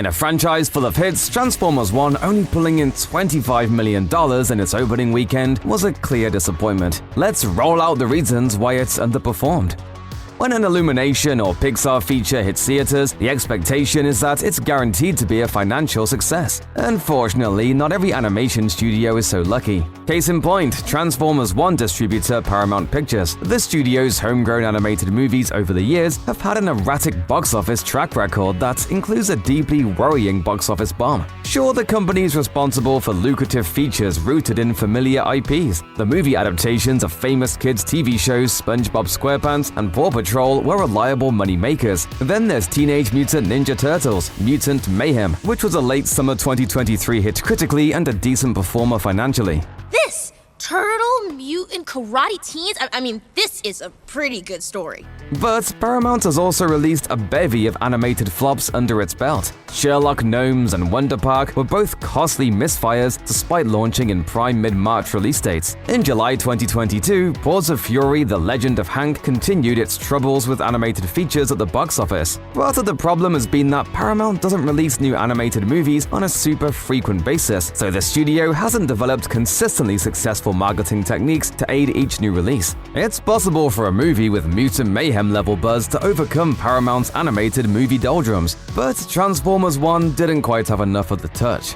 In a franchise full of hits, Transformers 1 only pulling in $25 million in its opening weekend was a clear disappointment. Let's roll out the reasons why it's underperformed. When an Illumination or Pixar feature hits theaters, the expectation is that it's guaranteed to be a financial success. Unfortunately, not every animation studio is so lucky. Case in point, Transformers 1 distributor Paramount Pictures. The studio's homegrown animated movies over the years have had an erratic box office track record that includes a deeply worrying box office bomb. Sure, the company is responsible for lucrative features rooted in familiar IPs. The movie adaptations of famous kids' TV shows SpongeBob SquarePants and Paw Patrol were reliable money makers. Then there's Teenage Mutant Ninja Turtles, Mutant Mayhem, which was a late summer 2023 hit critically and a decent performer financially. This Turtle Mutant Karate Teens? I mean, this is a pretty good story. But Paramount has also released a bevy of animated flops under its belt. Sherlock Gnomes and Wonder Park were both costly misfires despite launching in prime mid-March release dates. In July 2022, Paws of Fury: The Legend of Hank continued its troubles with animated features at the box office. Part of the problem has been that Paramount doesn't release new animated movies on a super frequent basis, so the studio hasn't developed consistently successful marketing techniques to aid each new release. It's possible for a movie with Mutant Mayhem level buzz to overcome Paramount's animated movie doldrums, but Transformers 1 didn't quite have enough of the touch.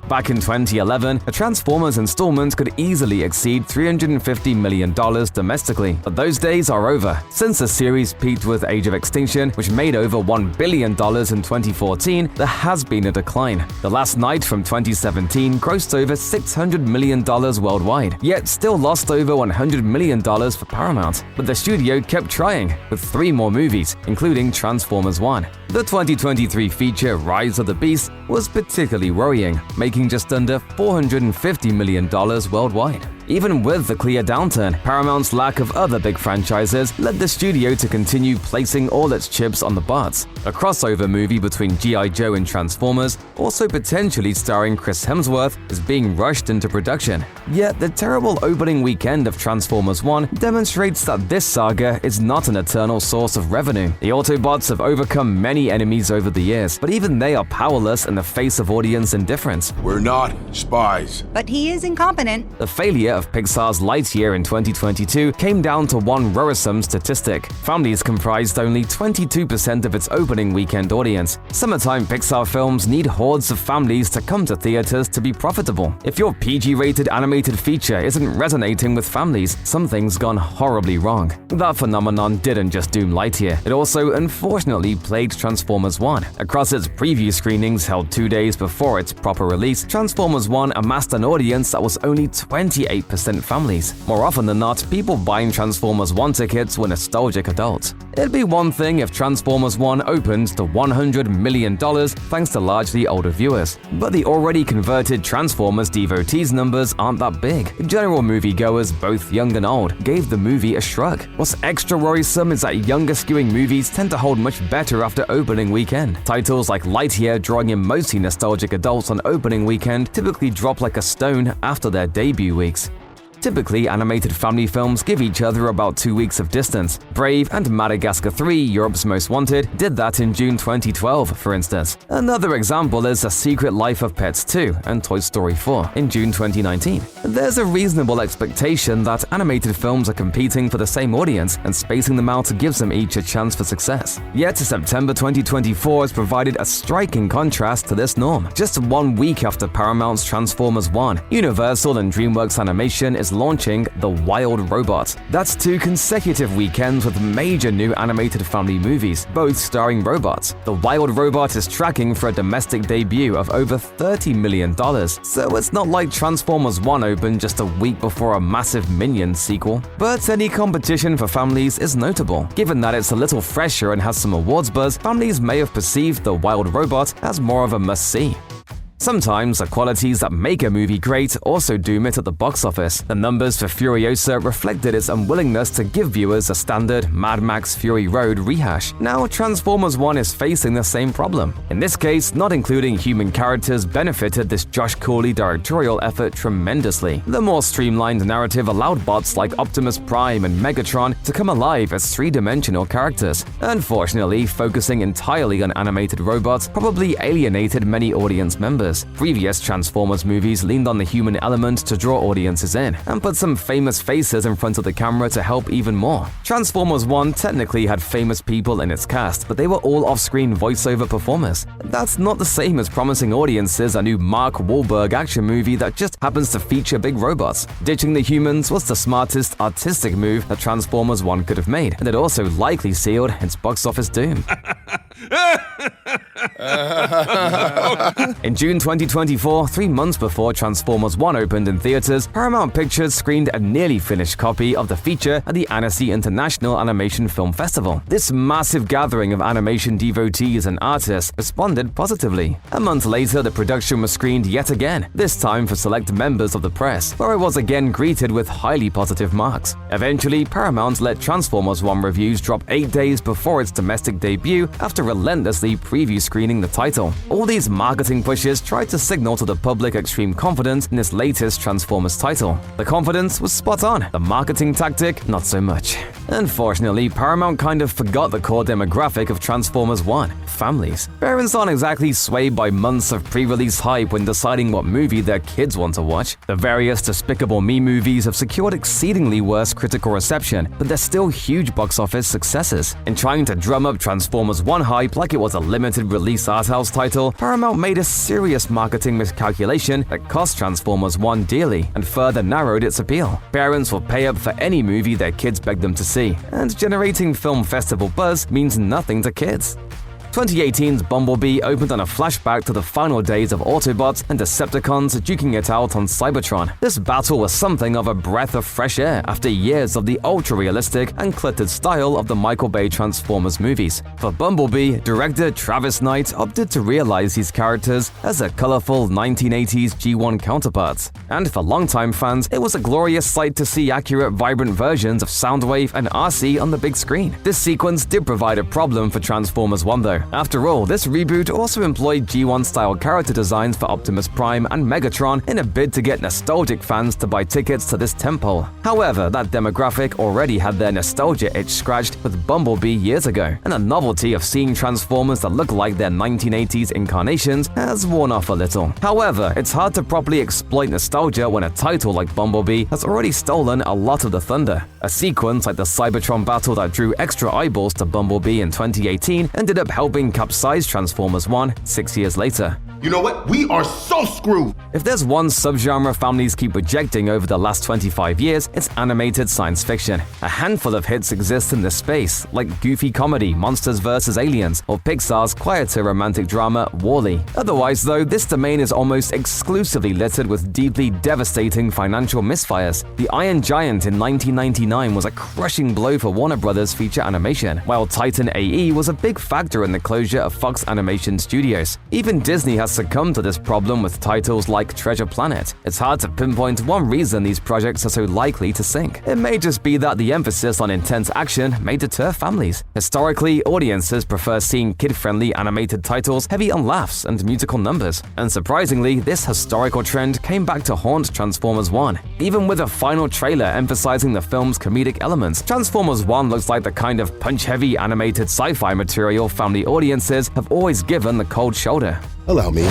Back in 2011, a Transformers installment could easily exceed $350 million domestically, but those days are over. Since the series peaked with Age of Extinction, which made over $1 billion in 2014, there has been a decline. The Last Night from 2017 grossed over $600 million worldwide, yet still lost over $100 million for Paramount. But the studio kept trying, with 3 more movies, including Transformers 1. The 2023 feature Rise of the Beast was particularly worrying, making just under $450 million worldwide. Even with the clear downturn, Paramount's lack of other big franchises led the studio to continue placing all its chips on the butts. A crossover movie between G.I. Joe and Transformers, also potentially starring Chris Hemsworth, is being rushed into production. Yet the terrible opening weekend of Transformers 1 demonstrates that this saga is not an eternal source of revenue. The Autobots have overcome many enemies over the years, but even they are powerless in the face of audience indifference. We're not spies. But he is incompetent. The failure of Pixar's Lightyear in 2022 came down to one worrisome statistic. Families comprised only 22% of its opening weekend audience. Summertime Pixar films need hordes of families to come to theaters to be profitable. If your PG-rated animated feature isn't resonating with families, something's gone horribly wrong. That phenomenon didn't just doom Lightyear, it also unfortunately plagued Transformers 1. Across its preview screenings held 2 days before its proper release, Transformers 1 amassed an audience that was only 28% families. More often than not, people buying Transformers 1 tickets were nostalgic adults. It'd be one thing if Transformers 1 opened to $100 million thanks to largely older viewers. But the already converted Transformers devotees numbers aren't that big. General moviegoers, both young and old, gave the movie a shrug. What's extra worrisome is that younger skewing movies tend to hold much better after opening weekend. Titles like Lightyear, drawing in mostly nostalgic adults on opening weekend, typically drop like a stone after their debut weeks. Typically, animated family films give each other about 2 weeks of distance. Brave and Madagascar 3, Europe's Most Wanted, did that in June 2012, for instance. Another example is A Secret Life of Pets 2 and Toy Story 4 in June 2019. There's a reasonable expectation that animated films are competing for the same audience, and spacing them out gives them each a chance for success. Yet September 2024 has provided a striking contrast to this norm. Just 1 week after Paramount's Transformers 1, Universal and DreamWorks Animation is launching The Wild Robot. That's 2 consecutive weekends with major new animated family movies, both starring robots. The Wild Robot is tracking for a domestic debut of over $30 million, so it's not like Transformers 1 opened just a week before a massive Minions sequel. But any competition for families is notable. Given that it's a little fresher and has some awards buzz, families may have perceived The Wild Robot as more of a must-see. Sometimes the qualities that make a movie great also doom it at the box office. The numbers for Furiosa reflected its unwillingness to give viewers a standard Mad Max Fury Road rehash. Now Transformers 1 is facing the same problem. In this case, not including human characters benefited this Josh Cooley directorial effort tremendously. The more streamlined narrative allowed bots like Optimus Prime and Megatron to come alive as three-dimensional characters. Unfortunately, focusing entirely on animated robots probably alienated many audience members. Previous Transformers movies leaned on the human element to draw audiences in, and put some famous faces in front of the camera to help even more. Transformers 1 technically had famous people in its cast, but they were all off-screen voiceover performers. That's not the same as promising audiences a new Mark Wahlberg action movie that just happens to feature big robots. Ditching the humans was the smartest artistic move that Transformers 1 could have made, and it also likely sealed its box office doom. In June 2024, 3 months before Transformers 1 opened in theaters, Paramount Pictures screened a nearly finished copy of the feature at the Annecy International Animation Film Festival. This massive gathering of animation devotees and artists responded positively. A month later, the production was screened yet again, this time for select members of the press, where it was again greeted with highly positive marks. Eventually, Paramount let Transformers 1 reviews drop 8 days before its domestic debut after relentlessly preview screening the title. All these marketing pushes tried to signal to the public extreme confidence in its latest Transformers title. The confidence was spot on, the marketing tactic not so much. Unfortunately, Paramount kind of forgot the core demographic of Transformers 1, families. Parents aren't exactly swayed by months of pre-release hype when deciding what movie their kids want to watch. The various Despicable Me movies have secured exceedingly worse critical reception, but they're still huge box office successes. In trying to drum up Transformers 1 hype like it was a limited release arthouse title, Paramount made a serious marketing miscalculation that cost Transformers 1 dearly and further narrowed its appeal. Parents will pay up for any movie their kids beg them to see, and generating film festival buzz means nothing to kids. 2018's Bumblebee opened on a flashback to the final days of Autobots and Decepticons duking it out on Cybertron. This battle was something of a breath of fresh air after years of the ultra-realistic and cluttered style of the Michael Bay Transformers movies. For Bumblebee, director Travis Knight opted to realize these characters as a colorful 1980s G1 counterparts. And for longtime fans, it was a glorious sight to see accurate, vibrant versions of Soundwave and RC on the big screen. This sequence did provide a problem for Transformers 1 though. After all, this reboot also employed G1-style character designs for Optimus Prime and Megatron in a bid to get nostalgic fans to buy tickets to this tentpole. However, that demographic already had their nostalgia itch scratched with Bumblebee years ago, and the novelty of seeing Transformers that look like their 1980s incarnations has worn off a little. However, it's hard to properly exploit nostalgia when a title like Bumblebee has already stolen a lot of the thunder. A sequence like the Cybertron battle that drew extra eyeballs to Bumblebee in 2018 ended up helping capsize Transformers 1 6 years later. You know what? We are so screwed! If there's one subgenre families keep rejecting over the last 25 years, it's animated science fiction. A handful of hits exist in this space, like goofy comedy Monsters vs. Aliens or Pixar's quieter romantic drama WALL-E. Otherwise though, this domain is almost exclusively littered with deeply devastating financial misfires. The Iron Giant in 1999 was a crushing blow for Warner Brothers feature animation, while Titan AE was a big factor in the closure of Fox Animation Studios. Even Disney has succumbed to this problem with titles like Treasure Planet. It's hard to pinpoint one reason these projects are so likely to sink. It may just be that the emphasis on intense action may deter families. Historically, audiences prefer seeing kid-friendly animated titles heavy on laughs and musical numbers. Unsurprisingly, this historical trend came back to haunt Transformers 1. Even with a final trailer emphasizing the film's comedic elements, Transformers 1 looks like the kind of punch-heavy animated sci-fi material family audiences have always given the cold shoulder. Allow me.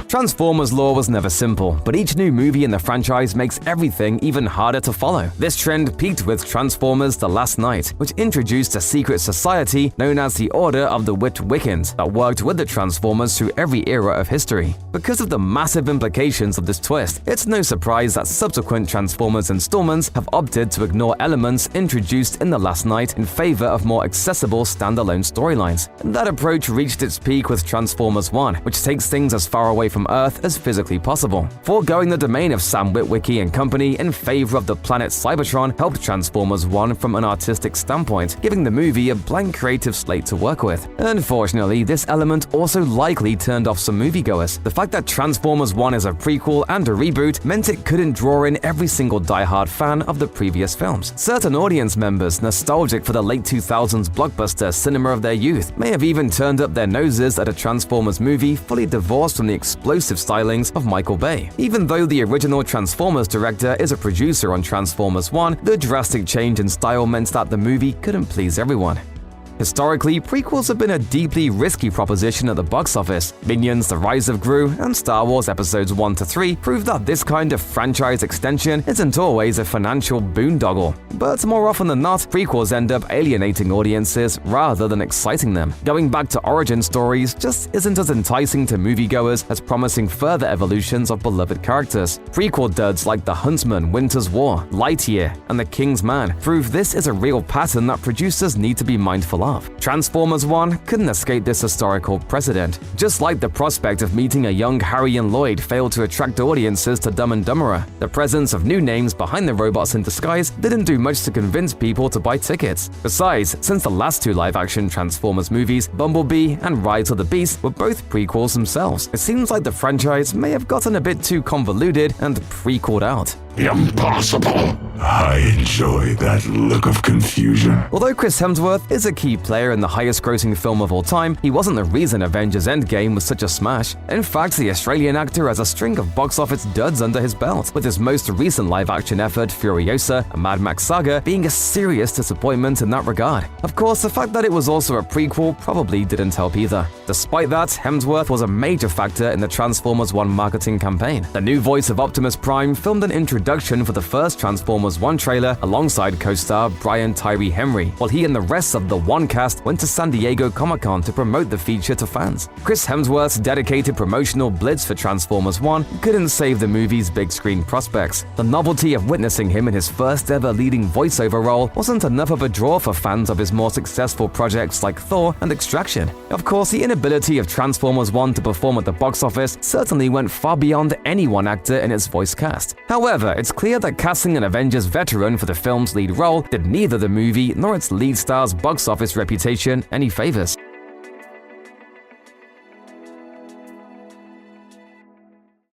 Transformers lore was never simple, but each new movie in the franchise makes everything even harder to follow. This trend peaked with Transformers: The Last Knight, which introduced a secret society known as the Order of the Whipped Wiccans that worked with the Transformers through every era of history. Because of the massive implications of this twist, it's no surprise that subsequent Transformers installments have opted to ignore elements introduced in The Last Knight in favor of more accessible standalone storylines. That approach reached its peak with Transformers 1, which takes things as far away from from Earth as physically possible. Foregoing the domain of Sam Witwicky and company in favor of the planet Cybertron helped Transformers 1 from an artistic standpoint, giving the movie a blank creative slate to work with. Unfortunately, this element also likely turned off some moviegoers. The fact that Transformers 1 is a prequel and a reboot meant it couldn't draw in every single die-hard fan of the previous films. Certain audience members nostalgic for the late 2000s blockbuster cinema of their youth may have even turned up their noses at a Transformers movie fully divorced from the explosive stylings of Michael Bay. Even though the original Transformers director is a producer on Transformers 1, the drastic change in style meant that the movie couldn't please everyone. Historically, prequels have been a deeply risky proposition at the box office. Minions: The Rise of Gru and Star Wars Episodes 1 to 3 prove that this kind of franchise extension isn't always a financial boondoggle. But more often than not, prequels end up alienating audiences rather than exciting them. Going back to origin stories just isn't as enticing to moviegoers as promising further evolutions of beloved characters. Prequel duds like The Huntsman, Winter's War, Lightyear, and The King's Man prove this is a real pattern that producers need to be mindful of. Transformers 1 couldn't escape this historical precedent. Just like the prospect of meeting a young Harry and Lloyd failed to attract audiences to Dumb and Dumberer, the presence of new names behind the robots in disguise didn't do much to convince people to buy tickets. Besides, since the last two live-action Transformers movies, Bumblebee and Rise of the Beast were both prequels themselves, it seems like the franchise may have gotten a bit too convoluted and prequeled out. Impossible! I enjoy that look of confusion. Although Chris Hemsworth is a key player in the highest-grossing film of all time, he wasn't the reason Avengers Endgame was such a smash. In fact, the Australian actor has a string of box office duds under his belt, with his most recent live-action effort, Furiosa, a Mad Max saga, being a serious disappointment in that regard. Of course, the fact that it was also a prequel probably didn't help either. Despite that, Hemsworth was a major factor in the Transformers 1 marketing campaign. The new voice of Optimus Prime filmed an introduction for the first Transformers 1 trailer alongside co-star Brian Tyree Henry, while he and the rest of the 1 cast went to San Diego Comic-Con to promote the feature to fans. Chris Hemsworth's dedicated promotional blitz for Transformers 1 couldn't save the movie's big screen prospects. The novelty of witnessing him in his first ever leading voiceover role wasn't enough of a draw for fans of his more successful projects like Thor and Extraction. Of course, the inability of Transformers 1 to perform at the box office certainly went far beyond any one actor in its voice cast. However, it's clear that casting an Avengers veteran for the film's lead role did neither the movie nor its lead star's box office reputation any favors.